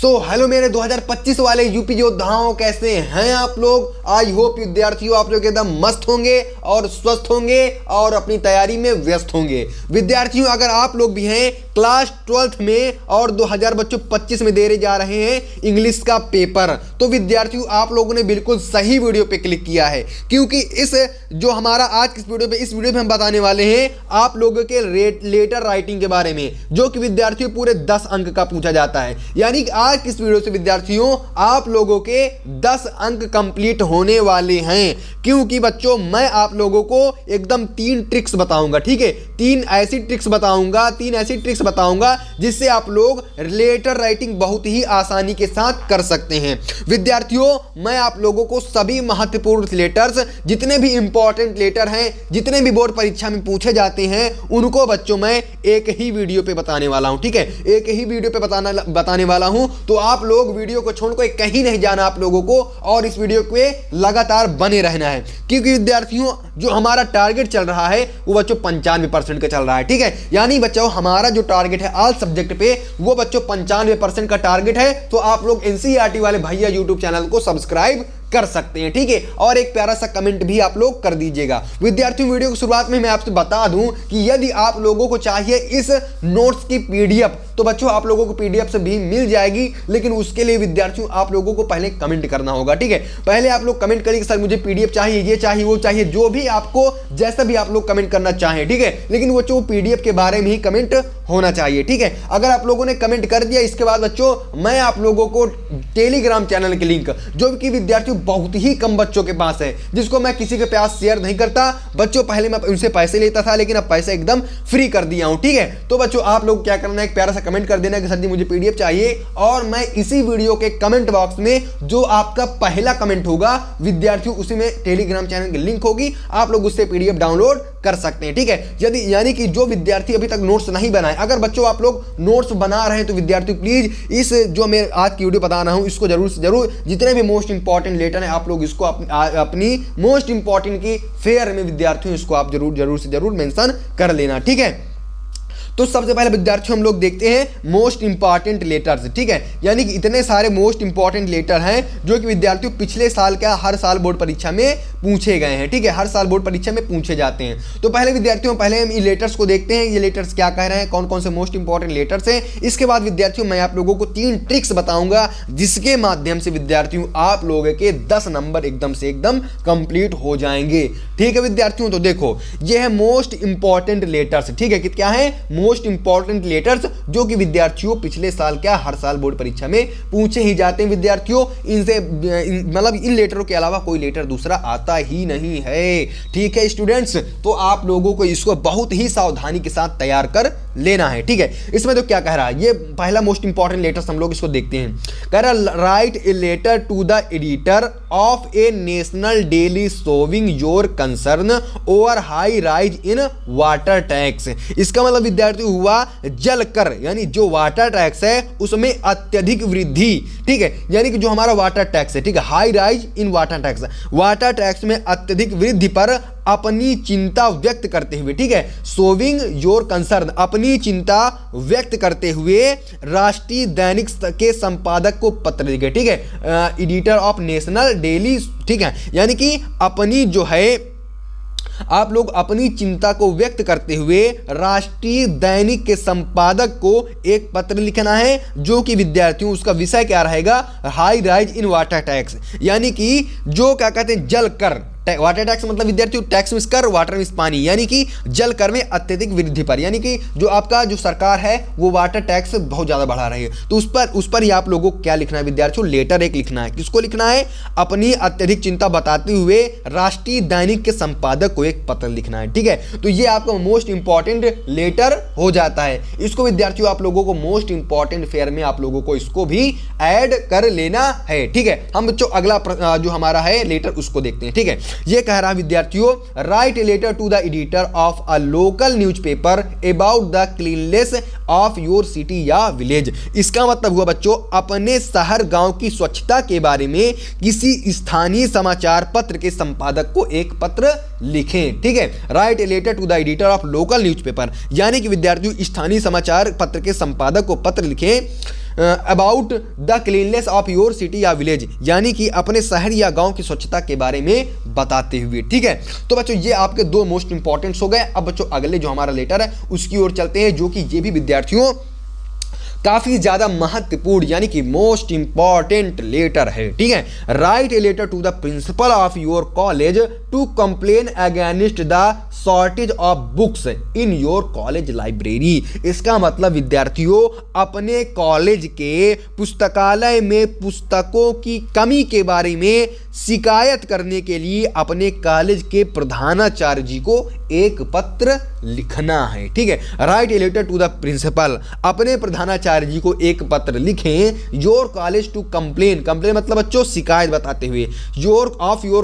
Hello मेरे 2025 वाले UP योद्धाओं, कैसे हैं आप लोग। आई होप विद्यार्थियों आप लोग एकदम मस्त होंगे और स्वस्थ होंगे और अपनी तैयारी में व्यस्त होंगे। विद्यार्थियों अगर आप लोग भी हैं क्लास 12th में और 2025 में दे जा रहे हैं इंग्लिश का पेपर, तो विद्यार्थियों आप लोगों ने बिल्कुल सही वीडियो पे क्लिक किया है, क्योंकि इस जो हमारा आज इस वीडियो पे हम बताने वाले हैं आप लोगों के लेटर राइटिंग के बारे में, जो कि विद्यार्थियों पूरे 10 अंक का पूछा जाता है। यानी कि आज की इस वीडियो से विद्यार्थियों आप लोगों के 10 अंक कंप्लीट होने वाले हैं, क्योंकि बच्चों मैं आप लोगों को एकदम 3 ट्रिक्स बताऊंगा। ठीक है, 3 ऐसी ट्रिक्स बताऊंगा जिससे आप लोग लेटर राइटिंग बहुत ही आसानी के साथ कर सकते हैं। विद्यार्थियों मैं आप लोगों को सभी महत्वपूर्ण लेटर्स, जितने भी इंपॉर्टेंट लेटर हैं, जितने भी बोर्ड परीक्षा में पूछे जाते हैं, उनको बच्चों मैं एक ही वीडियो पे बताने वाला हूं। ठीक है, एक ही वीडियो पे बताने वाला हूं, तो आप लोग वीडियो को छोड़कर कहीं नहीं जाना आप लोगों को, और इस वीडियो पे लगातार बने रहना है, क्योंकि विद्यार्थियों जो हमारा टारगेट चल रहा है वो बच्चों 95% का चल रहा है। ठीक है, यानी बच्चों हमारा जो टारगेट है ऑल सब्जेक्ट पे वो बच्चों 95% का टारगेट है। तो आप लोग एनसीईआरटी वाले भैया यूट्यूब चैनल को सब्सक्राइब कर सकते हैं। ठीक है, और एक प्यारा सा कमेंट भी आप लोग कर दीजिएगा। विद्यार्थियों वीडियो की शुरुआत में मैं आपसे बता दूं कि यदि आप लोगों को चाहिए इस नोट्स की पीडीएफ, तो बच्चों आप लोगों को पीडीएफ से भी मिल जाएगी, लेकिन उसके लिए विद्यार्थियों आप लोगों को पहले कमेंट करना होगा। ठीक है, पहले आप लोग कमेंट करिए सर मुझे पीडीएफ चाहिए, ये चाहिए, वो चाहिए, जो भी आपको जैसा भी आप लोग कमेंट करना चाहें। ठीक है, लेकिन वो जो पीडीएफ के बारे में ही कमेंट होना चाहिए। ठीक है, अगर आप लोगों ने कमेंट कर दिया इसके बाद बच्चों मैं आप लोगों को टेलीग्राम चैनल के लिंक, जो कि विद्यार्थियों बहुत ही कम बच्चों के पास है, जिसको मैं किसी के पास शेयर नहीं करता बच्चों, पहले मैं उनसे पैसे लेता था लेकिन अब पैसे एकदम फ्री कर दिया हूं। ठीक है, तो बच्चों आप लोग क्या करना है, एक प्यारा सा कमेंट कर देना कि सर जी मुझे पीडीएफ चाहिए, और मैं इसी वीडियो के कमेंट बॉक्स में जो आपका पहला कमेंट होगा विद्यार्थियों उसी में टेलीग्राम चैनल की लिंक होगी, आप लोग उससे पीडीएफ डाउनलोड कर सकते हैं। ठीक है, यदि यानी कि जो विद्यार्थी अभी तक नोट्स नहीं बनाए, अगर बच्चों आप लोग नोट्स बना रहे हैं तो विद्यार्थियों प्लीज इस जो मैं आज की वीडियो बता रहा हूं इसको जरूर से जरूर, जितने भी मोस्ट इंपॉर्टेंट लेटर है आप लोग इसको अपनी मोस्ट इंपॉर्टेंट की फेयर में विद्यार्थियों इसको आप जरूर से जरूर मेंशन कर लेना। ठीक है, तो सबसे पहले विद्यार्थियों हम लोग देखते हैं मोस्ट इंपॉर्टेंट लेटर्स। ठीक है, यानी कि इतने सारे मोस्ट इंपॉर्टेंट लेटर हैं जो कि विद्यार्थियों पिछले साल का हर साल बोर्ड परीक्षा में पूछे गए हैं। ठीक है, हर साल बोर्ड परीक्षा में पूछे जाते हैं। तो पहले विद्यार्थियों पहले हम इन लेटर्स को देखते हैं, ये लेटर्स क्या कह रहे हैं, कौन कौन से मोस्ट इंपॉर्टेंट लेटर्स हैं। इसके बाद विद्यार्थियों मैं आप लोगों को 3 ट्रिक्स बताऊंगा जिसके माध्यम से विद्यार्थियों आप लोगों के 10 नंबर एकदम से एकदम कंप्लीट हो जाएंगे। ठीक है विद्यार्थियों, तो देखो ये है मोस्ट इंपॉर्टेंट लेटर्स। ठीक है, क्या है मोस्ट इंपॉर्टेंट लेटर्स, जो कि विद्यार्थियों पिछले साल क्या हर साल बोर्ड परीक्षा में पूछे ही जाते हैं। विद्यार्थियों इनसे मतलब इन लेटरों के अलावा कोई लेटर दूसरा आता ही नहीं है। ठीक है स्टूडेंट्स, तो आप लोगों को इसको बहुत ही सावधानी के साथ तैयार कर लेना है। ठीक है, इसमें तो क्या कह रहा है, ये पहला मोस्ट इंपॉर्टेंट लेटर्स हम लोग इसको देखते हैं। कह रहा write a letter to the editor of a national daily showing your concern over high rise in water tax. इसका मतलब विद्यार्थी हुआ जल कर, यानी जो वाटर टैक्स है उसमें अत्यधिक वृद्धि। ठीक है, यानी कि जो हमारा वाटर टैक्स है, ठीक है, high rise in water tax, water tax में अत्यधिक वृद्धि पर अपनी चिंता व्यक्त करते हुए, ठीक है, शोविंग योर कंसर्न, अपनी चिंता व्यक्त करते हुए राष्ट्रीय दैनिक के संपादक को पत्र लिखे। ठीक है, एडिटर ऑफ नेशनल डेली। ठीक है, यानी कि अपनी जो है आप लोग अपनी चिंता को व्यक्त करते हुए राष्ट्रीय दैनिक के संपादक को एक पत्र लिखना है, जो कि विद्यार्थियों उसका विषय क्या रहेगा, high rise in water tax, यानी कि जो क्या कहते हैं जल कर। वाटर टैक्स मतलब विद्यार्थियों टैक्स में कर, वाटर में पानी, यानी कि जल कर में अत्यधिक वृद्धि पर, यानी कि जो आपका जो सरकार है वो वाटर टैक्स बहुत ज्यादा बढ़ा रही है, तो उस पर ही आप लोगों को क्या लिखना है विद्यार्थियों, लेटर एक लिखना है। किसको लिखना है, अपनी अत्यधिक चिंता बताते हुए राष्ट्रीय दैनिक के संपादक को एक पत्र लिखना है। ठीक है, तो ये आपका मोस्ट इंपॉर्टेंट लेटर हो जाता है। इसको विद्यार्थियों आप लोगों को मोस्ट इंपॉर्टेंट फेयर में आप लोगों को इसको भी ऐड कर लेना है। ठीक है, हम बच्चों अगला जो हमारा है लेटर उसको देखते हैं। ठीक है, ये कह रहा है विद्यार्थियों write a letter to the editor of a local newspaper about the cleanness of your city या विलेज। इसका मतलब हुआ बच्चों अपने शहर गांव की स्वच्छता के बारे में किसी स्थानीय समाचार पत्र के संपादक को एक पत्र लिखें। ठीक है, write a letter to the editor of local newspaper, यानी कि विद्यार्थियों स्थानीय समाचार पत्र के संपादक को पत्र लिखें about the cleanness of your city या विलेज, यानी कि अपने शहर या गांव की स्वच्छता के बारे में बताते हुए। ठीक है, तो बच्चों ये आपके दो मोस्ट इंपॉर्टेंट्स हो गए। अब बच्चों अगले जो हमारा लेटर है उसकी ओर चलते हैं, जो कि ये भी विद्यार्थियों काफी ज्यादा महत्वपूर्ण यानी कि मोस्ट इंपॉर्टेंट लेटर है। ठीक है, write a letter to the principal of your college to complain against the shortage of books in your college library. इसका मतलब विद्यार्थियों अपने कॉलेज के पुस्तकालय में पुस्तकों की कमी के बारे में शिकायत करने के लिए अपने कॉलेज के प्रधानाचार्य जी को एक पत्र लिखना है। ठीक है, write a letter to the principal, अपने प्रधानाचार्य जी को एक पत्र लिखें your college to complain, complain मतलब बच्चों शिकायत बताते हुए, your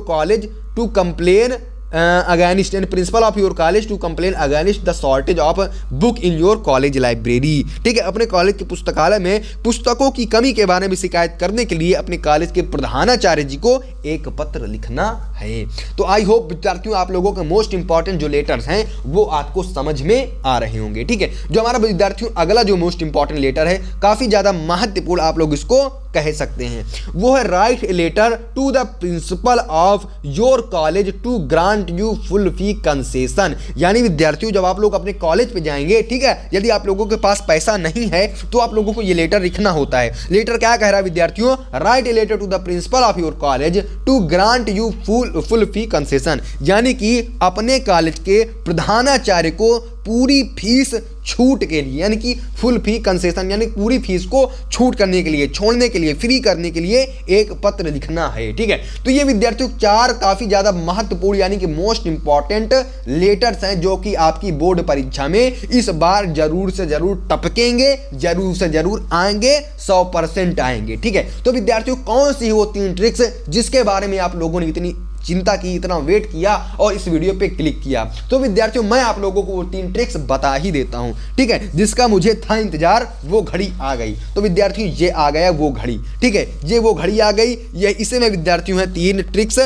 college to complain against and principal of your college to complain against the shortage of book in your college library. ठीक है, अपने कॉलेज के पुस्तकालय में पुस्तकों की कमी के बारे में शिकायत करने के लिए अपने कॉलेज के प्रधानाचार्य जी को एक पत्र लिखना है। तो आई होप विद्यार्थियों आप लोगों के मोस्ट इंपॉर्टेंट जो लेटर्स हैं वो आपको समझ में आ रहे होंगे। ठीक है, जो हमारा विद्यार्थियों अगला जो मोस्ट इंपॉर्टेंट लेटर है, काफी ज्यादा महत्वपूर्ण आप लोग इसको कह सकते हैं, वो है write a letter to the principal of your college to grant you full fee concession. यानी विद्यार्थियों जब आप लोग अपने कॉलेज पे जाएंगे, ठीक है, यदि आप लोगों के पास पैसा नहीं है तो आप लोगों को ये लेटर लिखना होता है। लेटर क्या कह रहा है विद्यार्थियों, write a letter to the principal of your college to grant you full fee concession, यानी कि अपने कॉलेज के प्रधानाचार्य को पूरी फीस छूट के लिए, यानी कि फुल फी कंसेशन यानी पूरी फीस को छूट करने के लिए, छोड़ने के लिए, फ्री करने के लिए एक पत्र लिखना है। ठीक है, तो ये विद्यार्थियों चार काफी ज्यादा महत्वपूर्ण यानी कि मोस्ट इंपॉर्टेंट लेटर्स हैं जो कि आपकी बोर्ड परीक्षा में इस बार जरूर से जरूर टपकेंगे, जरूर से जरूर आएंगे, 100% आएंगे। ठीक है, तो विद्यार्थियों कौन सी वो 3 ट्रिक्स जिसके बारे में आप लोगों ने इतनी चिंता की, इतना वेट किया और इस वीडियो पे क्लिक किया, तो विद्यार्थियों मैं आप लोगों को वो 3 ट्रिक्स बता ही देता हूं। ठीक है, जिसका मुझे था इंतजार, वो घड़ी आ गई। तो विद्यार्थियों ये आ गया वो घड़ी। ठीक है, ये वो घड़ी आ गई, ये इसे में विद्यार्थियों है 3 ट्रिक्स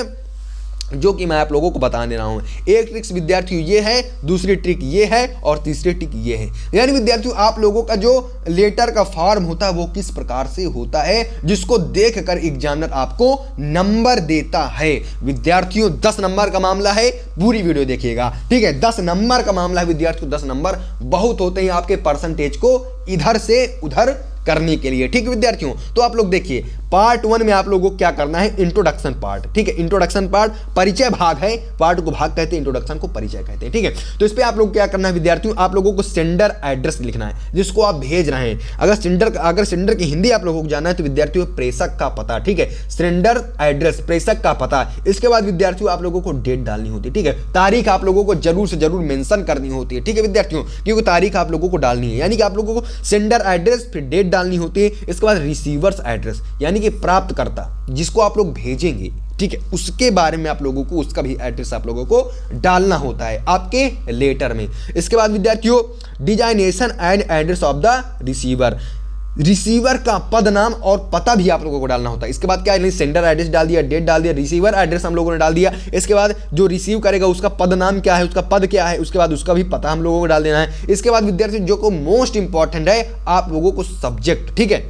जो कि मैं आप लोगों को बताने रहा हूं। एक ट्रिक्स विद्यार्थियों ये है, दूसरी ट्रिक ये है और तीसरी ट्रिक ये है। यानी विद्यार्थियों आप लोगों का जो लेटर का फॉर्म होता है वो किस प्रकार से होता है, जिसको देखकर एग्जामिनर आपको नंबर देता है। विद्यार्थियों 10 नंबर का मामला है, पूरी वीडियो देखिएगा। ठीक है, 10 नंबर का मामला है विद्यार्थियों। 10 नंबर बहुत होते हैं आपके परसेंटेज को इधर से उधर करने के लिए। ठीक है विद्यार्थियों, तो आप लोग देखिए पार्ट 1 में आप लोगों को क्या करना है, इंट्रोडक्शन पार्ट। ठीक है, इंट्रोडक्शन पार्ट परिचय भाग है, पार्ट को भाग कहते हैं, इंट्रोडक्शन को परिचय कहते हैं। ठीक है, तो इस पे आप लोग क्या करना है विद्यार्थियों, आप लोगों को सेंडर एड्रेस लिखना है जिसको आप भेज रहे हैं। अगर सेंडर की हिंदी आप लोगों को जानना है तो विद्यार्थियों प्रेषक का पता। ठीक है, सेंडर एड्रेस प्रेषक का पता। इसके बाद विद्यार्थियों आप लोगों को डेट डालनी होती है। ठीक है, तारीख आप लोगों को जरूर से जरूर मेंशन करनी होती है। ठीक है विद्यार्थियों, क्योंकि तारीख आप लोगों को डालनी है, यानी कि आप लोगों को सेंडर एड्रेस फिर डेट डालनी होती है। इसके बाद रिसीवर्स एड्रेस यानी कि प्राप्तकर्ता जिसको आप लोग भेजेंगे, ठीक है, उसके बारे में आप लोगों को उसका भी एड्रेस आप लोगों को डालना होता है आपके लेटर में। इसके बाद विद्यार्थियों designation and address of the receiver, receiver का पद नाम और पता भी आप लोगों को डालना होता है। इसके बाद क्या है, सेंडर एड्रेस डाल दिया, डेट डाल दिया, रिसीवर एड्रेस हम लोगों ने डाल दिया। इसके बाद जो रिसीव करेगा उसका पद नाम क्या है, उसका पद क्या है, उसके बाद उसका भी पता हम लोगों को डाल देना है। इसके बाद विद्यार्थी जो को मोस्ट इंपॉर्टेंट है, आप लोगों को सब्जेक्ट, ठीक है,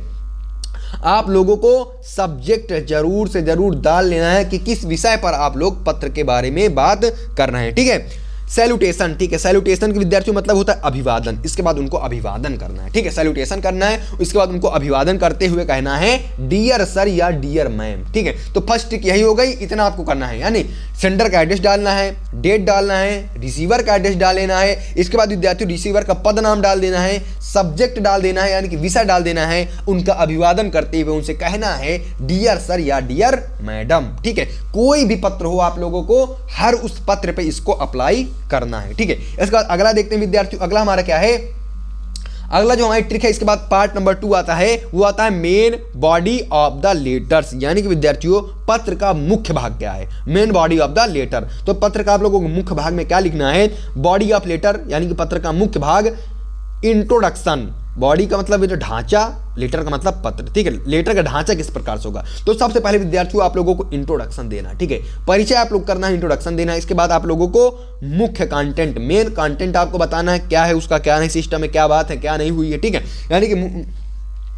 आप लोगों को सब्जेक्ट जरूर से जरूर डाल लेना है कि किस विषय पर आप लोग पत्र के बारे में बात कर रहे हैं। ठीक है, सैल्यूटेशन, ठीक है, सैल्यूटेशन के विद्यार्थियों मतलब होता है अभिवादन। इसके बाद उनको अभिवादन करना है। ठीक है, सैल्यूटेशन करना है, उसके बाद उनको अभिवादन करते हुए कहना है डियर सर या डियर मैम। ठीक है, तो फर्स्ट ट्रिक यही हो गई, इतना आपको करना है, यानी सेंडर का एड्रेस डालना है, डेट डालना है, रिसीवर का एड्रेस डाल लेना है। इसके बाद विद्यार्थियों रिसीवर का पद नाम डाल देना है, सब्जेक्ट डाल देना है यानी कि विषय डाल देना है, उनका अभिवादन करते हुए उनसे कहना है डियर सर या डियर मैडम। ठीक है, कोई भी पत्र हो आप लोगों को हर उस पत्र पे इसको अप्लाई करना है। ठीक है, इसके बाद अगला देखते हैं विद्यार्थियों, अगला हमारा क्या है, अगला जो हमारी ट्रिक है, इसके बाद पार्ट नंबर 2 आता है, वो आता है main body of the letters, यानी कि विद्यार्थियों पत्र का मुख्य भाग क्या है, main body of the letter. तो पत्र का आप लोगों को मुख्य भाग में क्या लिखना है, बॉडी ऑफ लेटर यानी कि पत्र का मुख्य भाग, इंट्रोडक्शन, बॉडी का मतलब जो ढांचा, लेटर का मतलब पत्र। ठीक है, लेटर का ढांचा किस प्रकार से होगा, तो सबसे पहले विद्यार्थियों आप लोगों को इंट्रोडक्शन देना। ठीक है, परिचय आप लोग करना है, इंट्रोडक्शन देना है। इसके बाद आप लोगों को मुख्य कंटेंट, मेन कंटेंट आपको बताना है क्या है, उसका क्या नहीं सिस्टम है, क्या बात है, क्या नहीं हुई है। ठीक है, यानी कि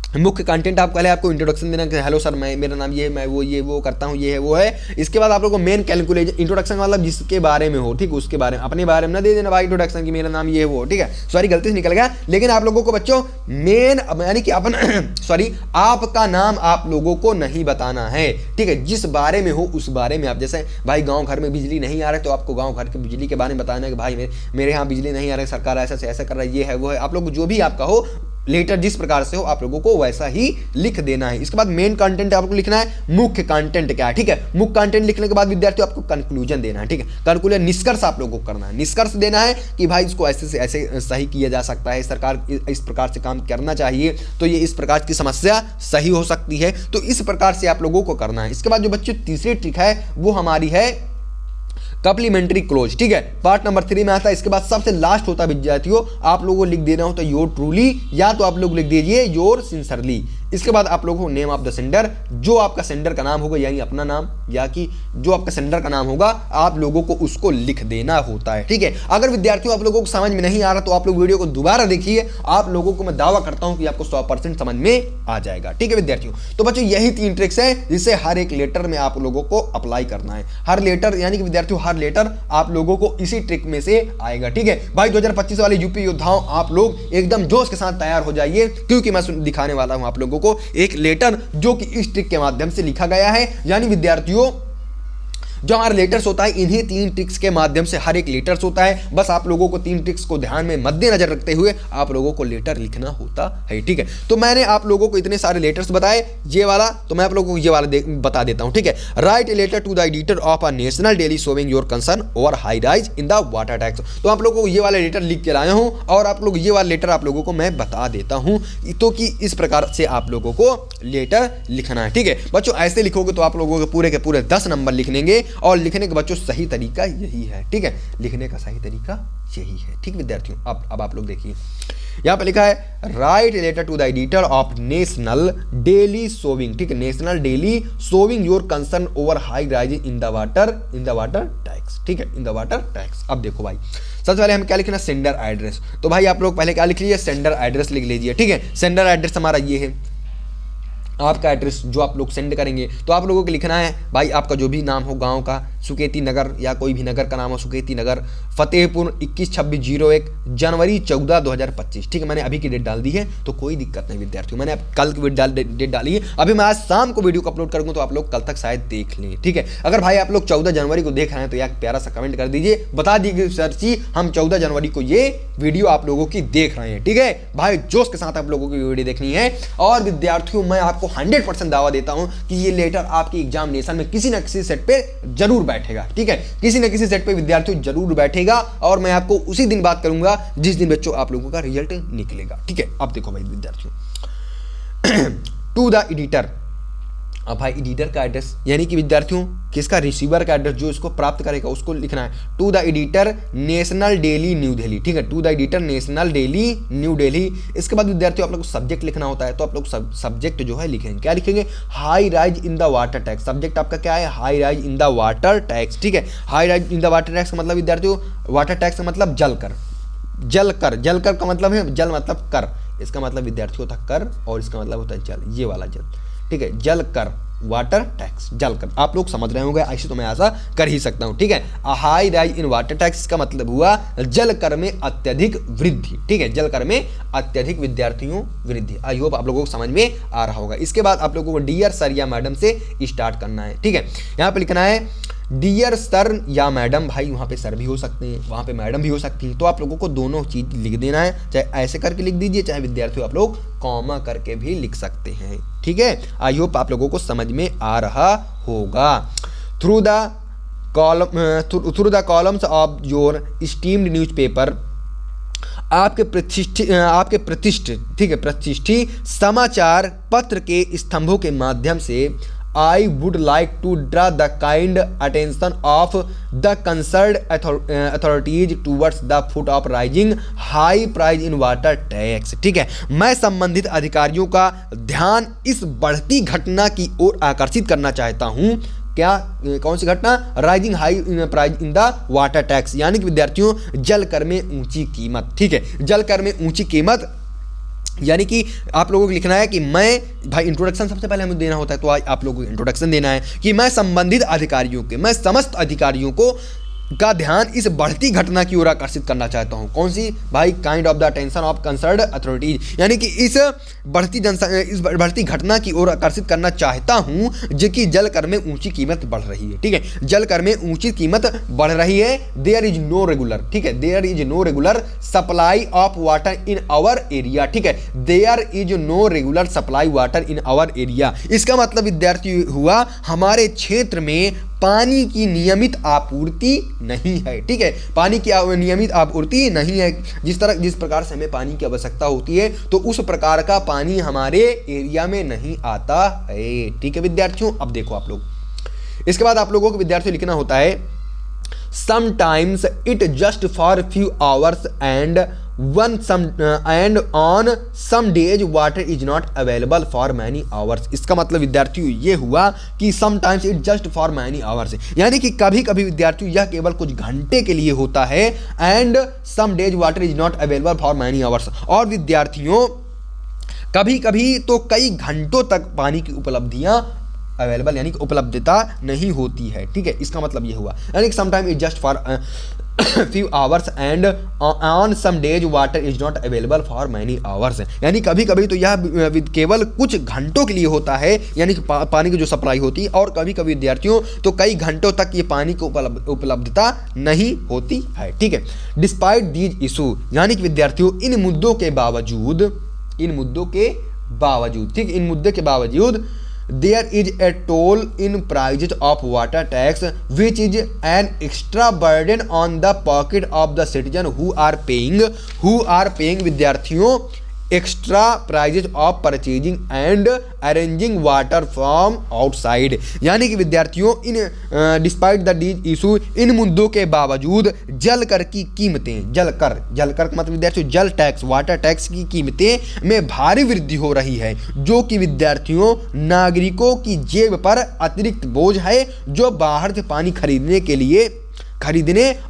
मुख्य कंटेंट आप पहले आपको इंट्रोडक्शन देना कि हेलो सर मैं मेरा नाम ये है, मैं ये वो करता हूँ, ये है वो है। इसके बाद आप लोगों को मेन कैलकुलेशन, इंट्रोडक्शन मतलब जिसके बारे में हो, ठीक, उसके बारे में, अपने बारे में ना दे देना भाई इंट्रोडक्शन कि मेरा नाम ये है वो, ठीक है, सॉरी गलती से निकल गया। लेकिन आप लोगों को बच्चों मेन यानी कि अपन सॉरी आपका नाम आप लोगों को नहीं बताना है, ठीक है, जिस बारे में हो उस बारे में आप, जैसे भाई गाँव घर में बिजली नहीं आ रहा है तो आपको गाँव घर के बिजली के बारे में बताना है कि भाई मेरे यहाँ बिजली नहीं आ रही, सरकार ऐसा से ऐसा कर रहा है, ये है वो है। आप लोग जो भी आपका हो लेटर जिस प्रकार से हो आप लोगों को वैसा ही लिख देना है। इसके बाद मेन कंटेंट आपको लिखना है, मुख्य कंटेंट क्या है, ठीक है। मुख्य कंटेंट लिखने के बाद विद्यार्थियों आपको कंक्लूजन देना है, ठीक है, कंक्लूजन निष्कर्ष आप लोगों को करना है, निष्कर्ष देना है कि भाई इसको ऐसे से ऐसे सही किया जा सकता है, सरकार इस प्रकार से काम करना चाहिए, तो ये इस प्रकार की समस्या सही हो सकती है, तो इस प्रकार से आप लोगों को करना है। इसके बाद जो बच्चों तीसरी ट्रिक है वो हमारी है कप्लीमेंट्री क्लोज, ठीक है, पार्ट नंबर 3 में आता है। इसके बाद सबसे लास्ट होता है विद्यार्थियों आप लोगों को लिख देना होता है योर ट्रूली, या तो आप लोग लिख दीजिए योर सिंसरली। इसके बाद आप लोगों को नेम ऑफ द सेंडर, जो आपका सेंडर का नाम होगा यानी अपना नाम, या कि जो आपका सेंडर का नाम होगा आप लोगों को उसको लिख देना होता है, ठीक है। अगर विद्यार्थियों आप लोगं को समझ में नहीं आ रहा तो आप लोग वीडियो को दोबारा देखिए, आप लोगों को मैं दावा करता हूं कि आपको 100% समझ में आ जाएगा, ठीक है विद्यार्थियों। तो बच्चों यही 3 ट्रिक्स हैं जिससे हर एक लेटर में आप लोगों को अप्लाई करना है। हर लेटर यानी कि विद्यार्थियों हर लेटर आप लोगों को इसी ट्रिक में से आएगा, ठीक है भाई। 2025 वाले यूपी योद्धाओं आप लोग एकदम जोश के साथ तैयार हो जाइए, क्योंकि मैं दिखाने वाला हूं आप लोगों को एक लेटर जो कि इस ट्रिक के माध्यम से लिखा गया है। यानी विद्यार्थियों जो हमारा लेटर्स होता है इन्हीं 3 ट्रिक्स के माध्यम से हर एक लेटर्स होता है। बस आप लोगों को 3 ट्रिक्स को ध्यान में मद्देनजर रखते हुए आप लोगों को लेटर लिखना होता है, ठीक है। तो मैंने आप लोगों को इतने सारे लेटर्स बताए, ये वाला तो मैं आप लोगों को ये वाला बता देता हूं, ठीक है। Write a letter to the editor of a national daily showing your concern over high rise in the water tax. तो आप लोगों को ये वाला लेटर लिख के लाया हूं और आप लोग ये वाला लेटर आप लोगों को मैं बता देता हूं, तो कि इस प्रकार से आप लोगों को लेटर लिखना है, ठीक है बच्चों। ऐसे लिखोगे तो आप लोगों के पूरे 10 नंबर लिख लेंगे, और लिखने के बच्चों सही तरीका यही है, ठीक है, लिखने का सही तरीका यही है, ठीक विद्यार्थियों। अब आप लोग देखिए यहां पर लिखा है write letter to the editor of national daily showing, ठीक है, national daily showing your concern over high rise in the water tax, ठीक है, इन द वाटर टैक्स। अब देखो भाई सबसे पहले हम क्या लिखना, सेंडर एड्रेस। तो भाई आप लोग पहले क्या लिख लीजिए, सेंडर एड्रेस लिख लीजिए, ठीक है। सेंडर एड्रेस हमारा ये है, आपका एड्रेस जो आप लोग सेंड करेंगे तो आप लोगों को लिखना है भाई आपका जो भी नाम हो, गांव का सुकेती नगर या कोई भी नगर का नाम हो, सुकेती नगर, फतेहपुर 21-26-01 जनवरी 14 2025, ठीक है। मैंने अभी की डेट डाल दी है तो कोई दिक्कत नहीं विद्यार्थियों, मैंने कल की डेट डाली है, अभी मैं आज शाम को वीडियो को अपलोड करूंगा तो आप लोग कल तक शायद देख लें, ठीक है। अगर भाई आप लोग 14 जनवरी को देख रहे हैं तो एक प्यारा सा कमेंट कर दीजिए, बता दीजिए सर जी हम 14 जनवरी को ये वीडियो आप लोगों की देख रहे हैं, ठीक है भाई। जोश के साथ आप लोगों की वीडियो देखनी है। और विद्यार्थियों मैं आपको 100% दावा देता हूं कि ये लेटर आपकी एग्जामिनेशन में किसी ना किसी सेट पे जरूर बैठेगा, ठीक है, किसी ना किसी सेट पे विद्यार्थियों जरूर बैठेगा। और मैं आपको उसी दिन बात करूंगा जिस दिन बच्चों आप लोगों का रिजल्ट निकलेगा, ठीक है। अब देखो भाई विद्यार्थियों टू द एडिटर, अब भाई एडिटर का एड्रेस यानी कि विद्यार्थियों किसका, रिसीवर का एड्रेस जो इसको प्राप्त करेगा उसको लिखना है to the editor national daily new Delhi, ठीक है, to the editor national daily new Delhi. इसके बाद विद्यार्थियों आप लोग को सब्जेक्ट लिखना होता है, तो आप लोग सब्जेक्ट जो है लिखेंगे, क्या लिखेंगे, high rise in the water tax. Subject आपका क्या है, high rise in the water tax, ठीक है। High rise in the water tax का मतलब विद्यार्थियों, वाटर टैक्स का मतलब जल कर, जल कर का मतलब है, जल मतलब कर, इसका मतलब विद्यार्थियों होता कर और इसका मतलब होता है जल, ये वाला जल, ठीक है, जल कर वाटर टैक्स, जल कर। आप लोग समझ रहे होंगे, ऐसे तो मैं ऐसा कर ही सकता हूं, ठीक है। High rise in water tax का मतलब हुआ जल कर में अत्यधिक वृद्धि, ठीक है, जल कर में अत्यधिक विद्यार्थियों वृद्धि। आई होप आप लोगों को समझ में आ रहा होगा। इसके बाद आप लोगों को डियर सर या मैडम से स्टार्ट करना है, ठीक है। यहाँ पे लिखना है डियर सर या मैडम, भाई वहाँ पे सर भी हो सकते हैं, वहाँ पे मैडम भी हो सकती है, तो आप लोगों को दोनों चीज लिख देना है, चाहे ऐसे करके लिख दीजिए, चाहे विद्यार्थियों आप लोग कॉमा करके भी लिख सकते हैं, ठीक है। आई होप आप लोगों को समझ में आ रहा होगा। Through the columns of your steamed newspaper, आपके प्रतिष्ठित, ठीक है, प्रतिष्ठित समाचार पत्र के स्तंभों के माध्यम से I would like to draw the kind attention of the concerned authorities towards the foot of rising high price in water tax, ठीक है। मैं संबंधित अधिकारियों का ध्यान इस बढ़ती घटना की ओर आकर्षित करना चाहता हूं। क्या, कौन सी घटना, rising high price in the water tax, यानी कि विद्यार्थियों जल कर में ऊंची कीमत, ठीक है, जल कर में ऊंची कीमत यानी कि आप लोगों को लिखना है कि मैं, भाई इंट्रोडक्शन सबसे पहले हमें देना होता है, तो आज आप लोगों को इंट्रोडक्शन देना है कि मैं संबंधित अधिकारियों के, मैं समस्त अधिकारियों को का ध्यान इस बढ़ती घटना की ओर आकर्षित करना चाहता हूं। कौन सी भाई? Kind of the attention of concerned authorities, यानी कि इस बढ़ती घटना की ओर आकर्षित करना चाहता हूं जो कि जल कर में ऊंची कीमत बढ़ रही है। ठीक है, जल कर में ऊंची कीमत बढ़ रही है। देयर इज नो रेगुलर, ठीक है, there is no regular supply of water in our area. ठीक है, there is no regular supply water in our area, इसका मतलब विद्यार्थी हुआ हमारे क्षेत्र में पानी की नियमित आपूर्ति नहीं है। ठीक है, पानी की नियमित आपूर्ति नहीं है। जिस प्रकार से हमें पानी की आवश्यकता होती है, तो उस प्रकार का पानी हमारे एरिया में नहीं आता है। ठीक है विद्यार्थियों, अब देखो आप लोग, इसके बाद आप लोगों को विद्यार्थियों लिखना होता है sometimes it just for few hours and on some days water is not available for many hours. इसका मतलब विद्यार्थियों ये हुआ कि sometimes it just for many hours, यानी कि कभी कभी विद्यार्थियों यह केवल कुछ घंटे के लिए होता है। And some days water is not available for many hours, और विद्यार्थियों कभी कभी तो कई घंटों तक पानी की उपलब्धियां अवेलेबल यानी कि उपलब्धता नहीं होती है। ठीक है, इसका मतलब ये हुआ, यानी कि sometime is just for few hours and on some days water is not available for many hours, यानी कभी कभी तो यह केवल कुछ घंटों के लिए होता है, यानी कि पानी की जो सप्लाई होती है, और कभी कभी विद्यार्थियों तो कई घंटों तक ये पानी की उपलब्धता नहीं होती है। ठीक है, डिस्पाइट दीज इशू, यानी कि विद्यार्थियों इन मुद्दों के बावजूद, ठीक, इन मुद्दे के बावजूद there is a toll in prices of water tax which is an extra burden on the pocket of the citizen who are paying विद्यार्थियों extra prices of purchasing and arranging water from outside, यानी कि विद्यार्थियों इन despite the Ds issue, इन मुद्दों के बावजूद जल कर की कीमतें, जल कर मतलब विद्यार्थियों जल टैक्स, वाटर टैक्स की कीमतें में भारी वृद्धि हो रही है, जो कि विद्यार्थियों नागरिकों की जेब पर अतिरिक्त बोझ है, जो बाहर से पानी खरीदने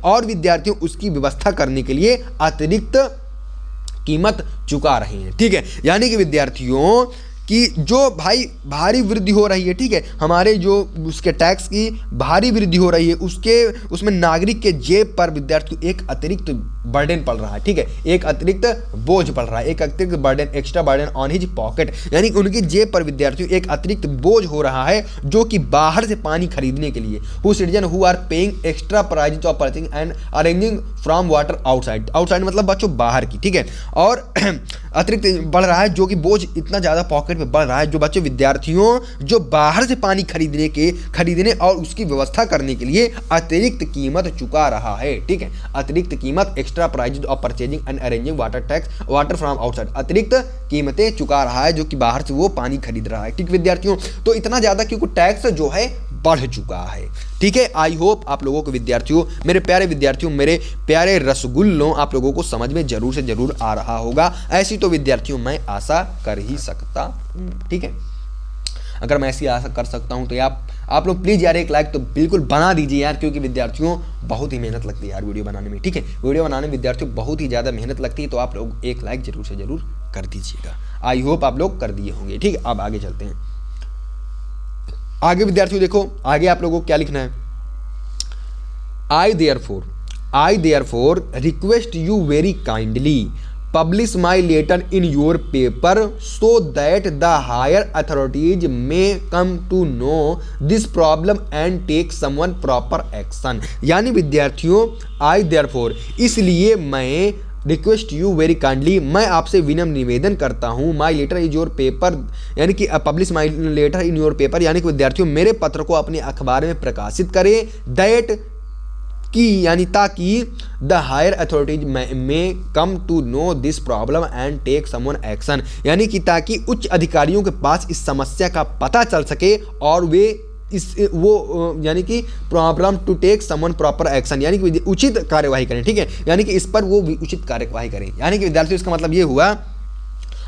और विद्यार्थियों उसकी व्यवस्था करने के लिए अतिरिक्त कीमत चुका रहे हैं। ठीक है, यानी कि विद्यार्थियों कि जो भाई भारी वृद्धि हो रही है, ठीक है, हमारे जो उसके टैक्स की भारी वृद्धि हो रही है, उसमें नागरिक के जेब पर विद्यार्थियों एक अतिरिक्त बर्डन पड़ रहा है। ठीक है, एक अतिरिक्त बोझ पड़ रहा है, एक अतिरिक्त burden, extra burden on his pocket, यानी उनकी जेब पर विद्यार्थियों एक अतिरिक्त बोझ हो रहा है, जो कि बाहर से पानी खरीदने के लिए who citizen who are paying extra prices of purchasing and arranging from water outside मतलब बच्चों बाहर की। ठीक है, और अतिरिक्त बढ़ रहा है, जो कि बोझ इतना ज़्यादा पॉकेट में बढ़ रहा है, जो बच्चे विद्यार्थियों जो बाहर से पानी खरीदने और उसकी व्यवस्था करने के लिए अतिरिक्त कीमत चुका रहा है। ठीक है, अतिरिक्त कीमत, extra prices of purchasing and arranging water from outside, अतिरिक्त कीमतें चुका रहा है, जो कि बाहर से वो पानी खरीद रहा है। ठीक विद्यार्थियों, तो इतना ज़्यादा क्योंकि टैक्स जो है बढ़ चुका है। ठीक है, आई होप आप लोगों को विद्यार्थियों, मेरे प्यारे विद्यार्थियों, मेरे प्यारे रसगुल्लों, आप लोगों को समझ में जरूर से जरूर आ रहा होगा। ऐसी तो विद्यार्थियों मैं आशा कर ही सकता हूं। ठीक है, अगर मैं ऐसी आशा कर सकता हूं तो आप लोग प्लीज़ यार एक लाइक तो बिल्कुल बना दीजिए यार, क्योंकि विद्यार्थियों बहुत ही मेहनत लगती है यार वीडियो बनाने में। ठीक है, वीडियो बनाने में विद्यार्थियों बहुत ही ज़्यादा मेहनत लगती है, तो आप लोग एक लाइक जरूर से जरूर कर दीजिएगा। आई होप आप लोग कर दिए होंगे। ठीक है, अब आगे चलते हैं। आगे विद्यार्थियों देखो, आगे आप लोगों को क्या लिखना है, I therefore request you very kindly publish my letter in your paper so that the higher authorities may come to know this problem and take someone proper action। यानी विद्यार्थियों I therefore, इसलिए मैं रिक्वेस्ट यू वेरी काइंडली, मैं आपसे विनम्र निवेदन करता हूँ, my letter is your paper, यानी कि publish my letter in your paper, यानी कि विद्यार्थियों मेरे पत्र को अपने अखबार में प्रकाशित करें, दैट की यानी ताकि the higher authorities may come to know this problem and take someone action, यानी कि ताकि उच्च अधिकारियों के पास इस समस्या का पता चल सके और वे यानी कि problem to take someone proper action, यानी कि उचित कार्यवाही करें। ठीक है, यानी कि इस पर वो उचित कार्यवाही करें, यानी कि विद्यार्थियों इसका मतलब ये हुआ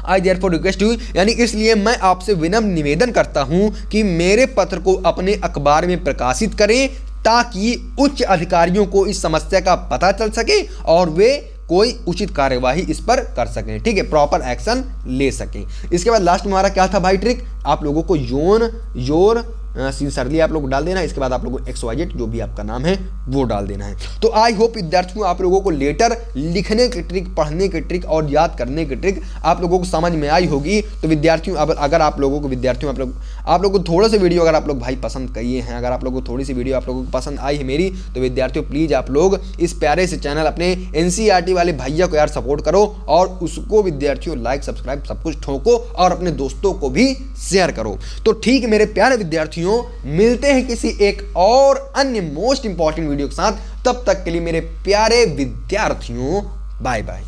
आई देयरफॉर रिक्वेस्ट यू, यानी इसलिए मैं आपसे विनम्र निवेदन करता हूं कि मेरे पत्र को अपने अखबार में प्रकाशित करें, ताकि उच्च अधिकारियों को इस समस्या का पता चल सके और वे कोई उचित कार्यवाही इस पर कर सकें, ठीक है, प्रॉपर एक्शन ले सकें। इसके बाद लास्ट में हमारा क्या था भाई ट्रिक, आप लोगों को योर सिंसियरली आप लोग डाल देना है। इसके बाद आप लोगों को XYZ जो भी आपका नाम है वो डाल देना है। तो आई होप विद्यार्थियों आप लोगों को लेटर लिखने की ट्रिक, पढ़ने की ट्रिक और याद करने की ट्रिक आप लोगों को समझ में आई होगी। तो विद्यार्थियों अगर आप लोगों को विद्यार्थियों आप लोग को थोड़े से वीडियो अगर आप लोग भाई पसंद किए हैं, अगर आप लोगों को थोड़ी सी वीडियो आप लोगों को पसंद आई है मेरी, तो विद्यार्थियों प्लीज़ आप लोग इस प्यारे से चैनल अपने NCERT वाले भैया को यार सपोर्ट करो और उसको विद्यार्थियों लाइक सब्सक्राइब सब कुछ ठोको और अपने दोस्तों को भी शेयर करो। तो ठीक है मेरे प्यारे विद्यार्थियों, मिलते हैं किसी एक और अन्य मोस्ट इंपॉर्टेंट वीडियो के साथ। तब तक के लिए मेरे प्यारे विद्यार्थियों बाय बाय।